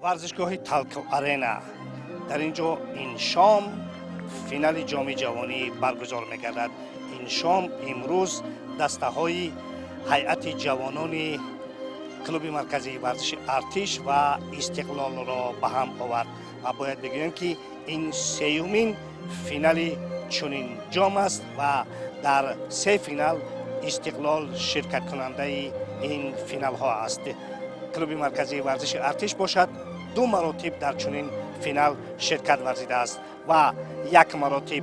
ورزشگاه تالکو آرینا در اینجا این شام فینال جام جهانی برگزار می‌گردد. این شام امروز دسته های هیئت جوانان کلوب مرکزی ورزش ارتش و استقلال را به هم آورد و باید بگویم که این سیومین فینال چنین جام است و در سه فینال استقلال شرکت کننده این فینال ها است. کلوب مرکزی ورزش ارتش باشد دو مراتب در چنین فینال شرکت ورزیده است و یک مراتب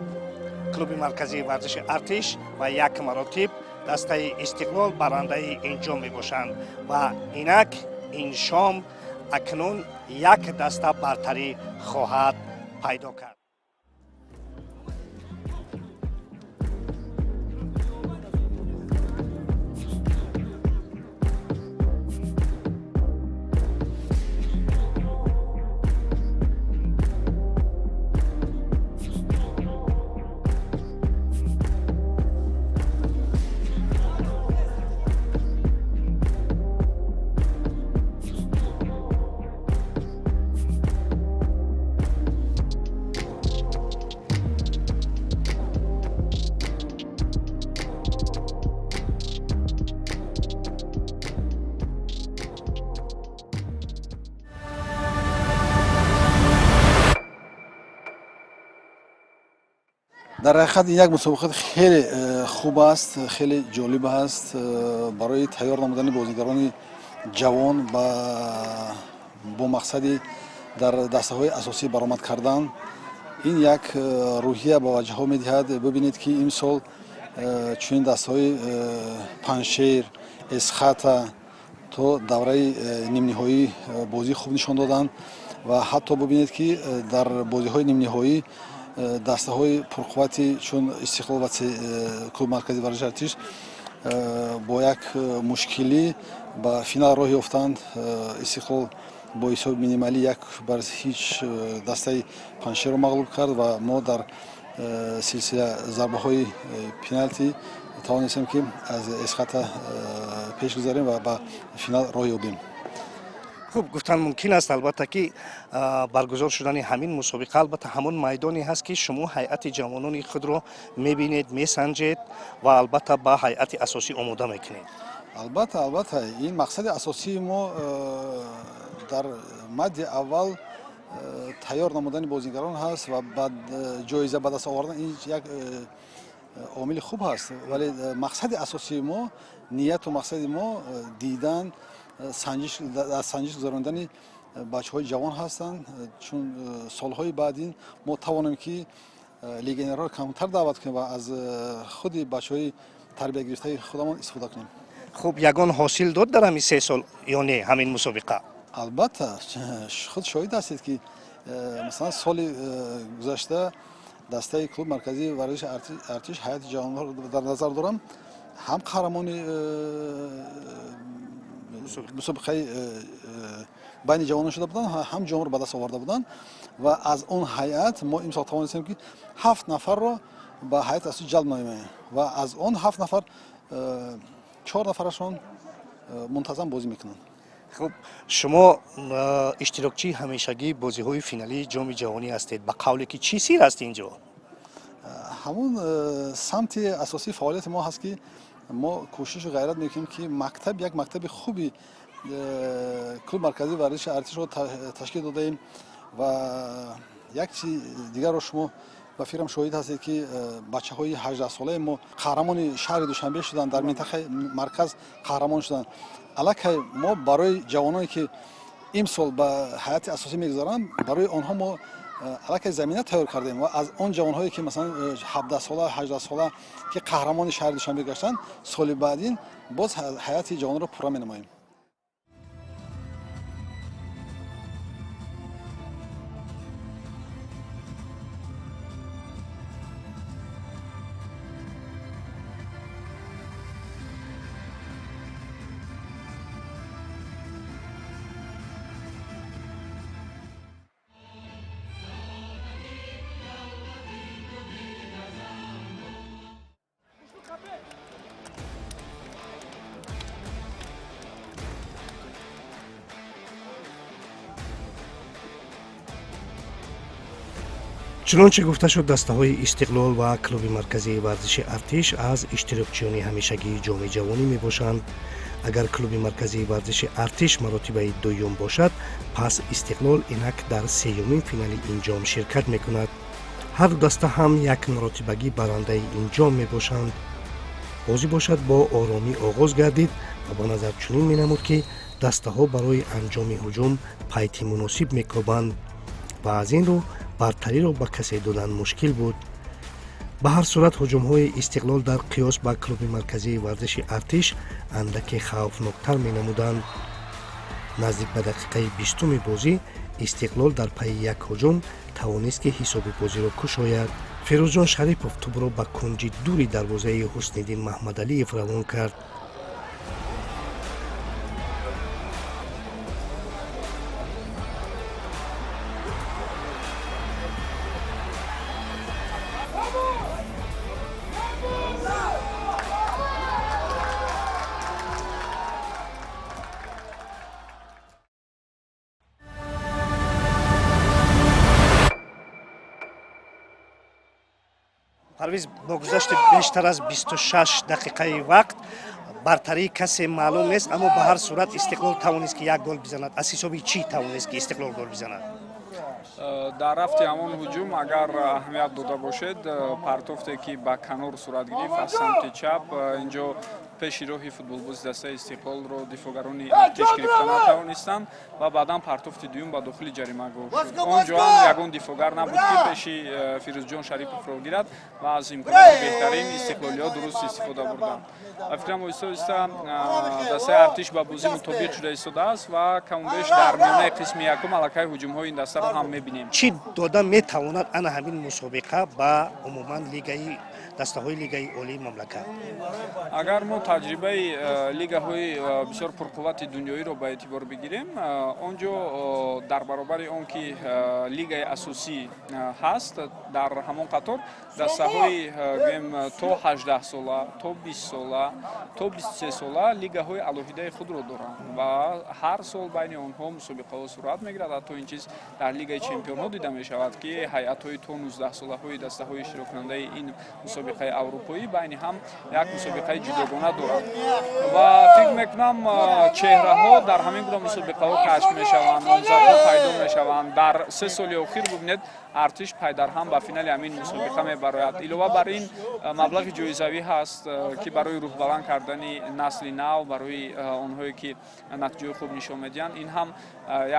کلوب مرکزی ورزش ارتش و یک مراتب دسته استقلال برنده این جام می باشند و اینک این شام اکنون یک دسته برتری خواهد پیدا کرد. در حقیقت یک مسابقه خیلی خوب است، خیلی جالب است برای تیار نمودن بازیگران جوان با مقصد در دسته‌های اساسی برآمد کردن. این یک روحیه به وجه ها می‌دهد. ببینید که این سال چون دسته‌های پنشیر، اسخاتا تا دوره نیم نهایی بازی خوب نشان دادند و حتی ببینید که در بازی‌های نیم نهایی دسته های پرقوتی چون استقلال و کلوب مرکزی ورزش ارتش با یک مشکلی به فینال راه یافتند. استقلال با حساب مینیمالی یک بر هیچ دسته پنشیر را مغلوب کرد و ما در سلسله ضربه های پنالتی توانستیم که از اسخاتا پیش گذاریم و به فینال راه یابیم. خوب گفتن ممکن است البته که برگزار شدن همین مسابقه البته همون میدانی هست که شما هیئت جوانان خود رو میبینید، میسنجید و البته با هیئت اساسی آماده میکنید. البته این مقصد اساسی ما در مد اول تیار نمودن بازیگران هست و بعد جایزه به دست آوردن. این یک عامل خوب هست ولی مقصد اساسی ما، نیت و مقصد ما دیدن سنجش گذراندن بچه‌های جوان هستند چون سالهای بعدین ما توانیم که لیگنرها را کمتر دعوت کنیم و از خود بچه‌های تربیت گرفته خودمون استفاده کنیم. خب یگان حاصل داد در همین 3 سال یا نه همین مسابقه؟ البته خود شاهد هستید که مثلا سال گذشته دسته کلوب مرکزی ورزش ارتش هیئت جوانان را در نظر دارم، هم قهرمان مسابقه بین جوانان شده بودند، هم جام را به دست آورده بودند و از اون هیئت ما امسال توانستیم که 7 نفر را به هیئت اساسی جلب نماییم و از اون 7 نفر 4 نفرشون منتظم بازی میکنند. خب شما اشتراکچی همیشگی بازی‌های فینالی جام جهانی هستید. به قولی که چی سیر است اینجا؟ همون سمت اساسی فعالیت ما هست که ما کوشش و غیرت میکنیم که یک مکتب خوبی کلوب مرکزی ورزش ارتش رو تشکیل دادیم و یک چیز دیگر رو شما و فکرم شاهد هستید که بچه‌های 18 ساله ما قهرمان شهر دوشنبه شدن، در منطقه مرکز قهرمان شدن. الکی ما برای جوانانی که امسال به هیئت اساسی میگذارن برای آنها ما الکی زمینه تیار کردیم و از اون جوانهایی که مثلا 17 ساله 18 ساله که قهرمان شهر دوشنبه گشتن سال بعدین باز هیئت جوانان رو پورا می‌نماییم. чунончи гуфта шуд, дастаҳои Истиқлол ва клуби марказии варзиши Артиш аз иштирокчиёни ҳамешагии ҷоми ҷавонӣ мебошанд. агар клуби марказии варзиши Артиш маротибаи дуюм бошад, пас Истиқлол инак дар сеюмин финали ин ҷом ширкат мекунад. ҳар ду даста ҳам як маротибагӣ барандаи ин ҷом мебошанд. бозӣ бошад бо оромӣ оғоз гардид ва ба назар чунин менамуд, ки дастаҳо барои анҷоми ҳуҷум пайти муносиб мекобанд ва аз ин рӯ бартариро ба касе додан мушкил буд. ба ҳар сурат ҳуҷумҳои Истиқлол дар қиёс ба клуби марказии варзиши Артиш андаке хавфноктар менамуданд. наздик ба дақиқаи 20 бозӣ Истиқлол дар пайи як ҳуҷум тавонист, ки ҳисоби бозиро кушояд. фирӯзҷон Шарипов тӯбро ба кунҷи дури дарвозаи Ҳусниддин Маҳмадалиев равон кард. парвиз, бо гузашти бештар аз 26 дақиқаи вақт бартарии касе маълум нест, аммо ба ҳар сурат Истиқлол тавонист, ки як гол бизанад. аз ҳисоби чӣ тавонист, ки Истиқлол гол бизанад? дар рафти ҳамон ҳуҷум агар аҳамият дода бошед, партофте ки ба канор сурат гирифт аз самти чап, инҷо пеши роҳи футболбози дастаи Истиқлолро дифогарони Артиш гирифта натавонистанд ва баъдан партофти дуюм ба дохили ҷарима гол шуд. онҷо ҳам ягон дифогар набуд, ки пеши Фирӯзҷон Шариповро гирад ва аз имконоти беҳтарин истиқлолиҳо дуруст истифода бурданд. ва фикрам оҳиста-оҳиста дастаи Артиш ба бозӣ мутобиқ шуда истодааст ва камубеш дар миёнаи қисми якум аллакай ҳуҷумҳои ин дастаро ҳам мебинем. чӣ дода метавонад ана ҳамин мусобиқа ба умуман лигаи дастаҳои лигаи олии мамлакат? агар мо таҷрибаи лигаҳои бисёр пурқуввати дунёиро ба эътибор бигирем, онҷо дар баробари он ки лигаи асосӣ ҳаст, дар ҳамон қатор дастаҳои гӯем то 18 сола, то 20 сола, то 23 сола лигаҳои алоҳидаи худро доранд ва ҳар сол байни онҳо мусобиқаҳо сурат мегирад. ҳатто ин чиз дар лигаи чемпионҳо дида мешавад, ки ҳайъатҳои то 19 солаҳои дастаҳои иштироккунандаи ин мусобиқаи аврупоӣ байни ҳам як мусобиқаи ҷудогона доранд ва фикр мекунам чеҳраҳо дар ҳамин гуна мусобиқаҳо кашф мешаванд, номзадҳо пайдо мешаванд. дар 3 соли охир бубинед Артиш пайдарҳам ба финали ҳамин мусобиқа мебарояд. илова бар ин маблағи ҷоизавӣ ҳаст, ки барои рӯҳбаланд кардани насли нав, барои онҳое ки натиҷаи хуб нишон медиҳанд, ин ҳам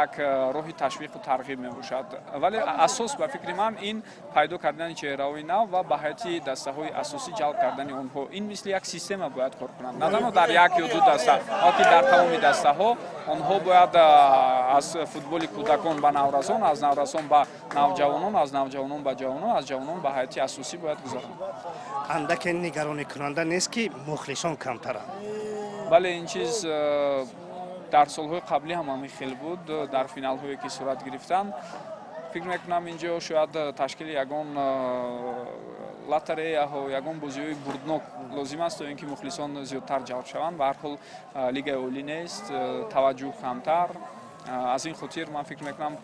як роҳи ташвиқу тарғиб мебошад. вале асос ба фикри ман ин пайдо кардани чеҳраҳои нав ва ба ҳайати дастаҳои асосӣ ҷалб кардани онҳо. ин мисли як система бояд кор кунад, на танҳо дар як ё ду даста, балки дар тамоми дастаҳо онҳо бояд аз футболи кӯдакон ба наврасон, аз наврасон ба навҷавонон, аз навҷавонон ба ҷавонон, аз ҷавонон ба ҳайати асосӣ бояд гузаранд. андаке нигароникунанда нест, ки мухлисон камтаранд? бале, ин чиз дар солҳои қаблӣ ҳам ҳамин хел буд. дар финалҳое ки сурат гирифтанд, фикр мекунам инҷо шояд ташкили ягон лотареяҳо, ягон бозиҳои бурднок лозим аст, то ин ки мухлисон зиёдтар ҷалб шаванд. ба ҳар ҳол лигаи олӣ нест, таваҷҷӯҳ камтар. аз ин хотир ман фикр мекунам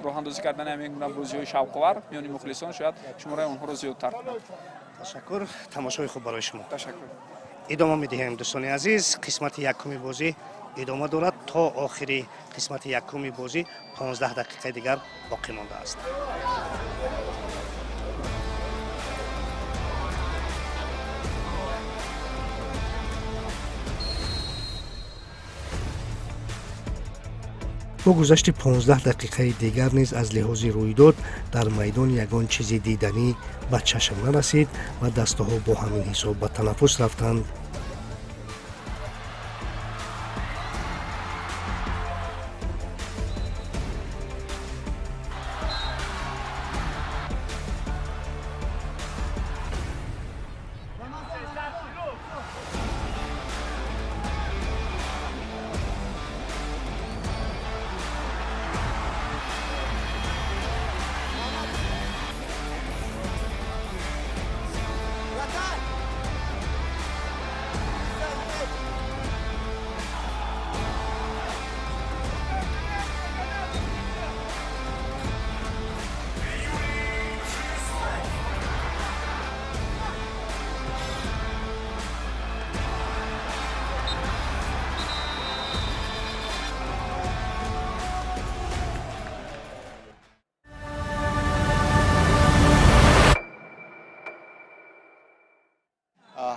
роҳандозӣ кардани ҳамин гуна бозиҳои шавқовар миёни мухлисон шояд шумораи онҳоро зиёдтар кунад. ташаккур, тамошои хуб барои шумо. ташаккур. идома медиҳем дӯстони азиз. қисмати якуми бозӣ идома дорад. то охири қисмати якуми бозӣ 15 дақиқаи дигар боқӣ мондааст. бо гузашти 15 дақиқаи дигар низ аз лиҳози рӯйдод дар майдон ягон чизи диданӣ ба чашм нарасид ва дастаҳо бо ҳамин ҳисоб ба танаффус рафтанд.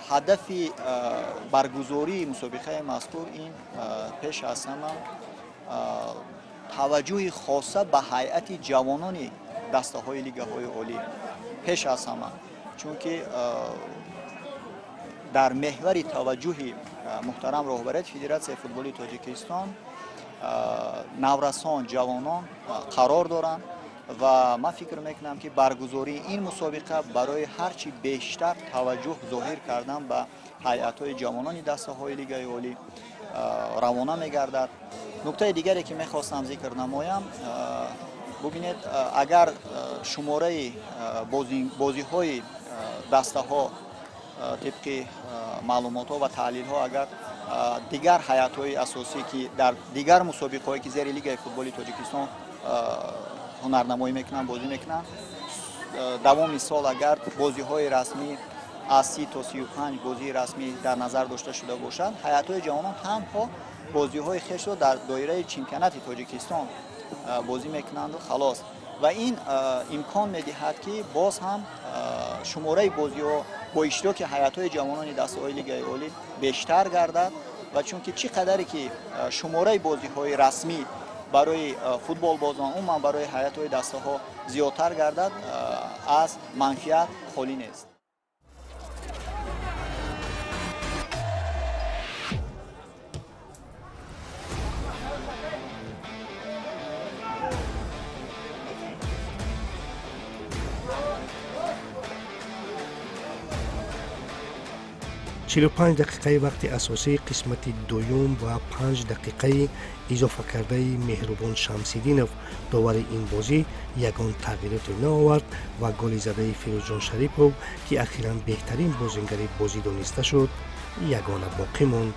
ҳадафи баргузории мусобиқаи мазкур ин пеш аз ҳама таваҷҷӯҳи хоса ба ҳайати ҷавонони дастаҳои лигаҳои олӣ пеш аз ҳама, чунки дар меҳвари таваҷҷӯҳи муҳтарам роҳбарияти Федератсияи футболи Тоҷикистон наврасон ҷавонон қарор доранд ва ман фикр мекунам ки баргузории ин мусобиқа барои ҳарчи бештар таваҷҷӯҳ зоҳир кардан ба ҳайатҳои ҷавонони дастаҳои лигаи олӣ равона мегардад. нуктаи дигаре ки мехостам зикр намоям, бубинед, агар шумораи бозиҳои дастаҳо тибқи маълумотҳо ва таҳлилҳо агар дигар ҳайатҳои асосӣ ки дар дигар мусобиқаҳое ки зери лигаи футболи Тоҷикистон ҳунарнамоӣ мекунанд, бозӣ мекунанд, давоми сол агар бозиҳои расмӣ аз 30 то 35 бозии расмӣ дар назар дошта шуда бошад, ҳайатҳои ҷавонон танҳо бозиҳои хешро дар доираи чемпионати Тоҷикистон бозӣ мекунанду халос. ва ин имкон медиҳад ки боз ҳам шумораи бозиҳо бо иштироки ҳайатҳои ҷавонони дастаҳои лигаи олӣ бештар гардад ва чунки чӣ қадаре ки шумораи бозиҳои расмӣ барои футболбозон умуман барои ҳайатҳои дастаҳо зиёдтар гардад, аз манфиат холӣ нест. 45 دقیقه وقت اساسی قسمت دوم و 5 دقیقه اضافه کرده مهربان شمس‌الدینов داور این بازی یگان تغییرات نآورد و گل زده فیروزجان شریپov که اخیراً بهترین بازیگر بازی دانسته شد یگانه باقی ماند.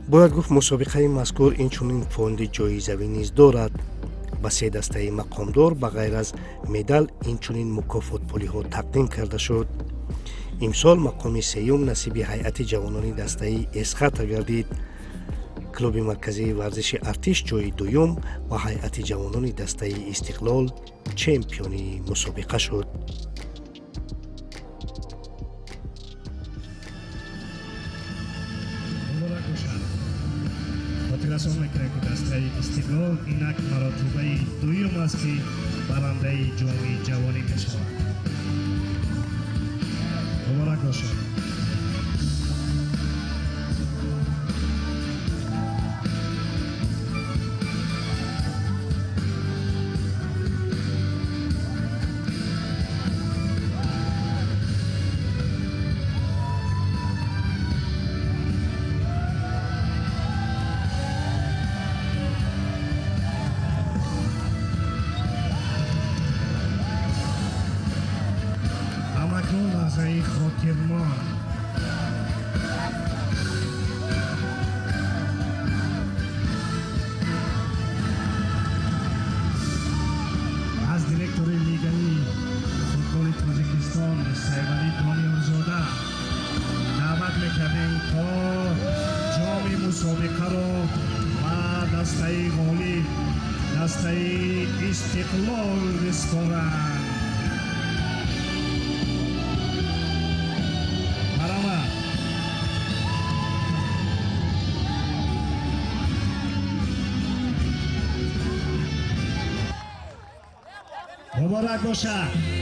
бояд гуфт мусобиқаи мазкур инчунин фонди ҷоизавӣ низ дорад. ба се дастаи мақомдор ба ғайр аз медал инчунин мукофотпулиҳо тақдим карда шуд. имсол мақоми сеюм насиби ҳайати ҷавонони дастаи эсхата гардид. клуби марказии варзиши артиш ҷои дуюм ва ҳайати ҷавонони дастаи истиқлол чемпиони мусобиқа шуд. خاطررسان میکنه که دسته استقلال اینک مراتبه دویم است که برنده جام جوانی میشود. مبارک باشد. لحظه خاطرمان از دیرکتور لیگای فوتبال تاجیکستان سیرولی دانیارزاده دعوت میکردیم تا جام مسابقه را و دسته غالب دسته استقلال بسپارند. مبارک باشد.